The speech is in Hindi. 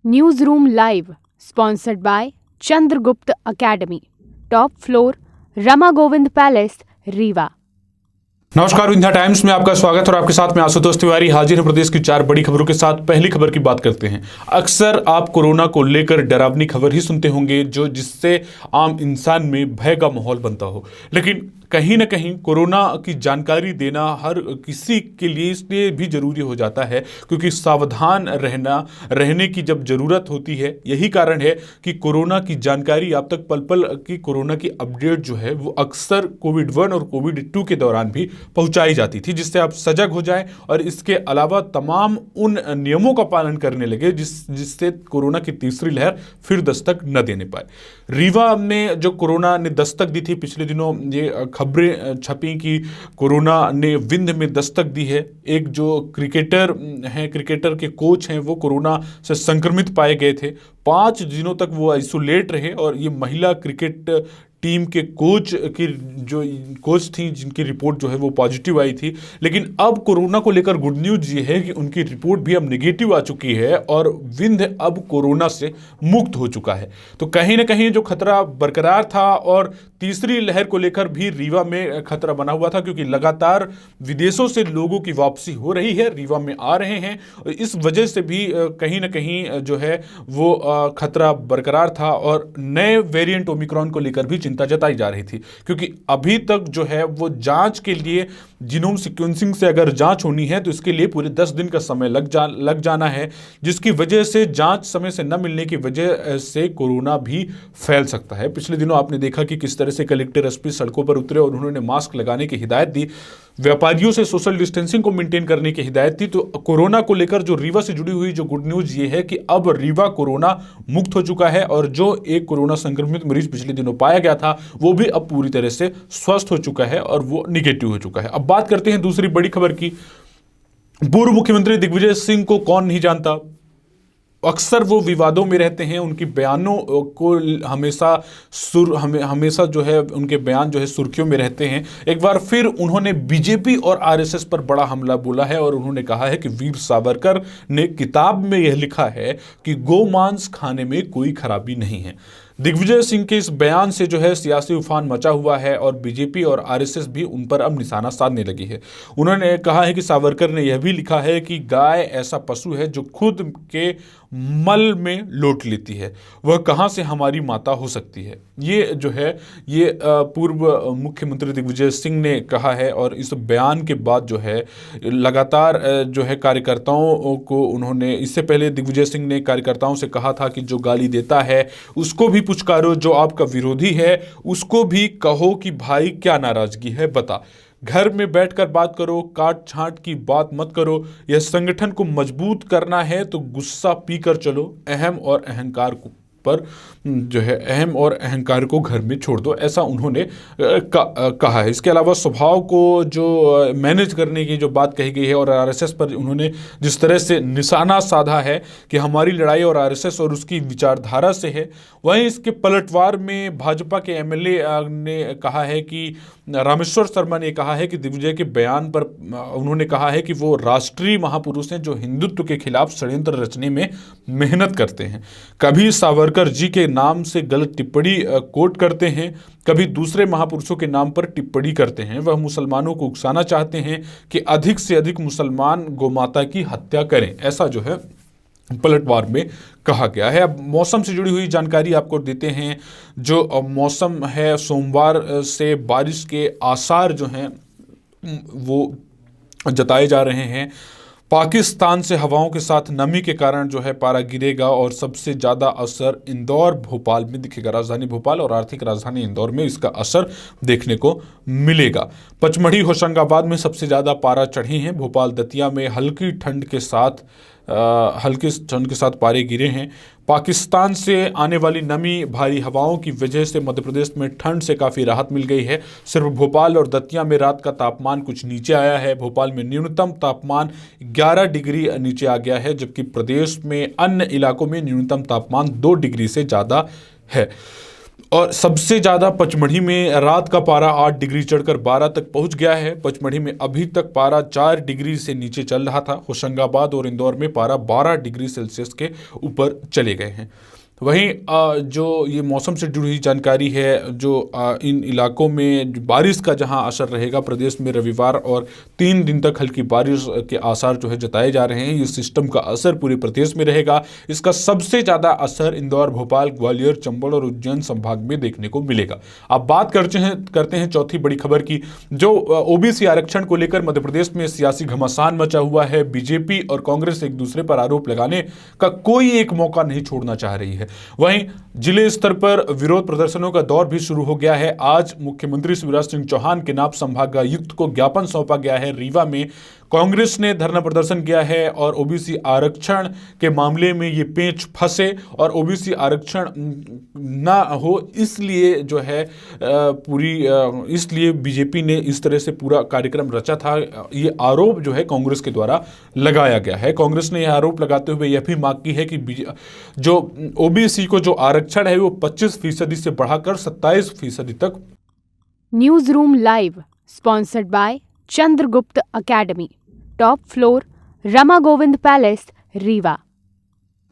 Newsroom Live, sponsored by Chandragupta Academy, top floor, Rama Govind Palace, Rewa. नमस्कार, विंध्या टाइम्स में आपका स्वागत और आपके साथ में आशुतोष तिवारी हाजिर है प्रदेश की 4 बड़ी खबरों के साथ। पहली खबर की बात करते हैं। अक्सर आप कोरोना को लेकर डरावनी खबर ही सुनते होंगे जिससे आम इंसान में भय का माहौल बनता हो, लेकिन कहीं ना कहीं कोरोना की जानकारी देना हर किसी के लिए इसलिए भी जरूरी हो जाता है क्योंकि सावधान रहने की जब जरूरत होती है। यही कारण है कि कोरोना की जानकारी आप तक पल पल की कोरोना की अपडेट जो है वो अक्सर कोविड-1 और कोविड-2 के दौरान भी पहुंचाई जाती थी, जिससे आप सजग हो जाएं और इसके अलावा तमाम उन नियमों का पालन करने लगे जिससे कोरोना की तीसरी लहर फिर दस्तक न देने पाए। रीवा में जो कोरोना ने दस्तक दी थी, पिछले दिनों ये खबरें छपी कि कोरोना ने विंध्य में दस्तक दी है। एक जो क्रिकेटर के कोच हैं वो कोरोना से संक्रमित पाए गए थे। 5 दिनों तक वो आइसोलेट रहे और ये महिला क्रिकेट टीम के कोच थी जिनकी रिपोर्ट जो है वो पॉजिटिव आई थी। लेकिन अब कोरोना को लेकर गुड न्यूज ये है कि उनकी रिपोर्ट भी अब नेगेटिव आ चुकी है और विंध्य अब कोरोना से मुक्त हो चुका है। तो कहीं ना कहीं जो खतरा बरकरार था और तीसरी लहर को लेकर भी रीवा में खतरा बना हुआ था, क्योंकि लगातार विदेशों से लोगों की वापसी हो रही है, रीवा में आ रहे हैं। इस वजह से भी कहीं ना कहीं जो है वो खतरा बरकरार था और नए वेरिएंट ओमिक्रॉन को लेकर भी चिंता जताई जा रही थी, क्योंकि अभी तक जो है वो जांच के लिए जीनोम सीक्वेंसिंग से अगर जांच होनी है तो इसके लिए पूरे 10 दिन का समय लग जाना है, जिसकी वजह से जांच समय से न मिलने की वजह से कोरोना भी फैल सकता है। पिछले दिनों आपने देखा कि किस तरह से कलेक्टर एसपी सड़कों पर उतरे और उन्होंने मास्क लगाने की हिदायत दी, व्यापारियों से सोशल डिस्टेंसिंग को मेंटेन करने की हिदायत दी। तो कोरोना को लेकर जो रीवा से जुड़ी हुई जो गुड न्यूज ये है कि अब रीवा कोरोना मुक्त हो चुका है और जो एक कोरोना संक्रमित मरीज पिछले दिनों पाया गया था वो भी अब पूरी तरह से स्वस्थ हो चुका है और वो निगेटिव हो चुका है। अब बात करते हैं दूसरी बड़ी खबर की। पूर्व मुख्यमंत्री दिग्विजय सिंह को कौन नहीं जानता। अक्सर वो विवादों में रहते हैं, उनकी बयानों को हमेशा जो है उनके बयान जो है सुर्खियों में रहते हैं। एक बार फिर उन्होंने बीजेपी और आरएसएस पर बड़ा हमला बोला है और उन्होंने कहा है कि वीर सावरकर ने किताब में यह लिखा है कि गोमांस खाने में कोई खराबी नहीं है। दिग्विजय सिंह के इस बयान से जो है सियासी उफान मचा हुआ है और बीजेपी और आरएसएस भी उन पर अब निशाना साधने लगी है। उन्होंने कहा है कि सावरकर ने यह भी लिखा है कि गाय ऐसा पशु है जो खुद के मल में लोट लेती है, वह कहां से हमारी माता हो सकती है। ये जो है ये पूर्व मुख्यमंत्री दिग्विजय सिंह ने कहा है और इस बयान के बाद जो है लगातार जो है कार्यकर्ताओं को उन्होंने, इससे पहले दिग्विजय सिंह ने कार्यकर्ताओं से कहा था कि जो गाली देता है उसको भी पुचकारो, जो आपका विरोधी है उसको भी कहो कि भाई क्या नाराजगी है बता, घर में बैठकर बात करो, काट छांट की बात मत करो, यह संगठन को मजबूत करना है तो गुस्सा पीकर चलो, अहम और अहंकार को घर में छोड़ दो, ऐसा उन्होंने कहा है। इसके अलावा स्वभाव को जो मैनेज करने की जो बात कही गई है और आरएसएस पर उन्होंने जिस तरह से निशाना साधा है कि हमारी लड़ाई और आरएसएस और उसकी विचारधारा से है, वहीं इसके पलटवार में भाजपा के एमएलए ने कहा है कि रामेश्वर शर्मा ने कहा है कि दिग्विजय के बयान पर उन्होंने कहा है कि वो राष्ट्रीय महापुरुष हैं जो हिंदुत्व के खिलाफ षड्यंत्र रचने में मेहनत करते हैं, कभी सावरकर जी के नाम से गलत टिप्पणी कोट करते हैं, कभी दूसरे महापुरुषों के नाम पर टिप्पणी करते हैं। वह मुसलमानों को उकसाना चाहते हैं कि अधिक से अधिक मुसलमान गोमाता की हत्या करें, ऐसा जो है पलटवार में कहा गया है। अब मौसम से जुड़ी हुई जानकारी आपको देते हैं। जो मौसम है, सोमवार से बारिश के आसार जो हैं वो जताए जा रहे हैं। पाकिस्तान से हवाओं के साथ नमी के कारण जो है पारा गिरेगा और सबसे ज़्यादा असर इंदौर भोपाल में दिखेगा। राजधानी भोपाल और आर्थिक राजधानी इंदौर में इसका असर देखने को मिलेगा। पचमढ़ी होशंगाबाद में सबसे ज़्यादा पारा चढ़े हैं। भोपाल दतिया में हल्की ठंड के साथ पारे गिरे हैं। पाकिस्तान से आने वाली नमी, भारी हवाओं की वजह से मध्य प्रदेश में ठंड से काफ़ी राहत मिल गई है। सिर्फ भोपाल और दतिया में रात का तापमान कुछ नीचे आया है। भोपाल में न्यूनतम तापमान 11 डिग्री नीचे आ गया है, जबकि प्रदेश में अन्य इलाकों में न्यूनतम तापमान 2 डिग्री से ज़्यादा है। और सबसे ज़्यादा पचमढ़ी में रात का पारा 8 डिग्री चढ़कर 12 तक पहुंच गया है। पचमढ़ी में अभी तक पारा 4 डिग्री से नीचे चल रहा था। होशंगाबाद और इंदौर में पारा 12 डिग्री सेल्सियस के ऊपर चले गए हैं। वहीं जो ये मौसम से जुड़ी हुई जानकारी है, जो इन इलाकों में बारिश का जहां असर रहेगा प्रदेश में रविवार और 3 दिन तक हल्की बारिश के आसार जो है जताए जा रहे हैं। ये सिस्टम का असर पूरे प्रदेश में रहेगा। इसका सबसे ज़्यादा असर इंदौर, भोपाल, ग्वालियर, चंबल और उज्जैन संभाग में देखने को मिलेगा। अब बात करते हैं चौथी बड़ी खबर की, जो ओबीसी आरक्षण को लेकर मध्य प्रदेश में सियासी घमासान मचा हुआ है। बीजेपी और कांग्रेस एक दूसरे पर आरोप लगाने का कोई एक मौका नहीं छोड़ना चाह रही है। वहीं जिले स्तर पर विरोध प्रदर्शनों का दौर भी शुरू हो गया है। आज मुख्यमंत्री शिवराज सिंह चौहान के नाम संभागायुक्त को ज्ञापन सौंपा गया है। रीवा में कांग्रेस ने धरना प्रदर्शन किया है और ओबीसी आरक्षण के मामले में ये पेंच फंसे और ओबीसी आरक्षण ना हो इसलिए जो है इसलिए बीजेपी ने इस तरह से पूरा कार्यक्रम रचा था। ये आरोप जो है कांग्रेस के द्वारा लगाया गया है। कांग्रेस ने यह आरोप लगाते हुए यह भी मांग की है कि जो ओबीसी को जो आरक्षण है वो 25% से बढ़ाकर 27% तक। News room live sponsored by Chandragupta academy, top floor, Rama Govind palace, Rewa.